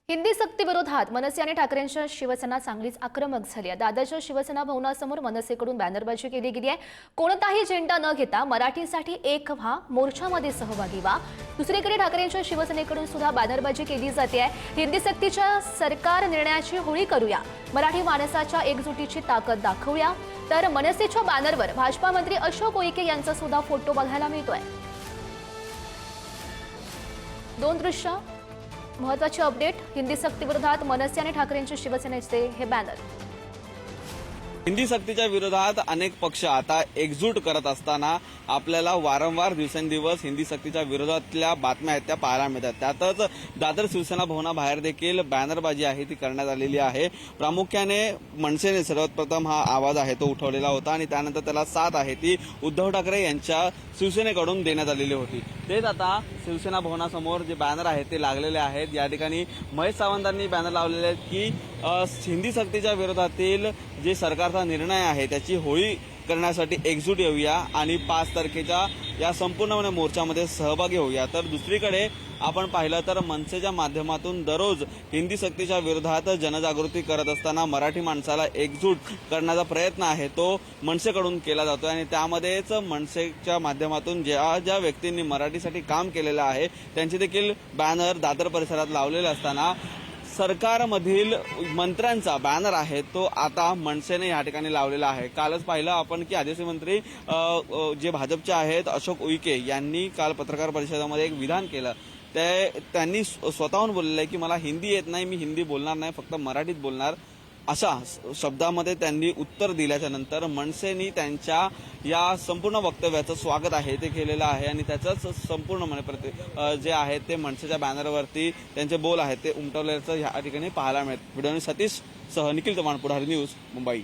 हिंदी सक्ती विरोधात मनसे आणि ठाकरेंच्या शिवसेना चांगलीच आक्रमक झाली आहे। दादरच्या शिवसेना भवनासमोर मनसेकडून बॅनरबाजी केली गेली आहे। कोणताही झेंडा न घेता मराठीसाठी एक व्हा, मोर्चामध्ये सहभागी व्हा। दुसरीकडे ठाकरेंच्या शिवसेनेकडून सुद्धा बॅनरबाजी केली जाते आहे। हिंदी सक्तीच्या सरकार निर्णयाची होळी करूया, मराठी माणसाच्या एकजुटीची ताकद दाखवूया। तर मनसेच्या बॅनरवर भाजपा मंत्री अशोक उईके यांचा सुद्धा फोटो बघायला मिळतोय। दोन दृश्य महत्वाची अपडेट। हिंदी सक्ती विरोधात मनसे आणि ठाकरेंच्या शिवसेनेचे हे बॅनर। हिंदी सक्तीच्या विरोधात अनेक पक्ष आता एकजूट करत असताना आपल्याला वारंवार दिवसेंदिवस हिंदी सक्तीच्या विरोधातल्या बातम्या आहेत त्या पाहायला मिळतात। त्यातच दादर शिवसेना भवनाबाहेर देखील बॅनरबाजी आहे ती करण्यात आलेली आहे। प्रामुख्याने मनसेने सर्वात प्रथम हा आवाज आहे तो उठवलेला होता आणि त्यानंतर त्याला साथ आहे ती उद्धव ठाकरे यांच्या शिवसेनेकडून देण्यात आलेली होती। तेच आता शिवसेना भवनासमोर जे बॅनर आहेत ते लागलेले आहेत। या ठिकाणी महेश सावंतांनी बॅनर लावलेले आहेत की हिंदी सक्तीच्या विरोधातील जे सरकारचा निर्णय आहे त्याची होळी करण्यासाठी एकजूट येऊया आणि 5 तारखेच्या या संपूर्ण मोर्चामध्ये सहभागी होऊया। तर दुसरीकडे आपण पाहिलं तर मनसेच्या माध्यमातून दररोज हिंदी सक्तीच्या विरोधात जनजागृती करत असताना मराठी माणसाला एकजूट करण्याचा प्रयत्न आहे तो मनसेकडून केला जातोय आणि त्यामध्येच मनसेच्या माध्यमातून ज्या व्यक्तींनी मराठीसाठी काम केलेलं आहे त्यांचे देखील बॅनर दादर परिसरात लावलेले असताना सरकारमधील मंत्र्यांचा बॅनर आहे तो आता मनसेने या ठिकाणी लावलेला आहे। कालच पाहिलं आपण की आदिवासी मंत्री जे भाजपचे आहेत अशोक उईके यांनी काल पत्रकार परिषदेमध्ये एक विधान केलं। त्यांनी स्वतःहून बोललेलं आहे की मला हिंदी येत नाही, मी हिंदी बोलणार नाही, फक्त मराठीत बोलणार, अशा शब्दामध्ये त्यांनी उत्तर दिल्याच्या नंतर मनसेनी त्यांच्या या संपूर्ण वक्तव्याचं स्वागत आहे ते केलेलं आहे आणि त्याचंच संपूर्ण जे आहे ते मनसेच्या बॅनरवरती त्यांचे बोल आहेत ते उमटवल्याचं या ठिकाणी पाहायला मिळतं। व्हिडिओ सतीश सह निखिल चव्हाण, पुढारी न्यूज, मुंबई।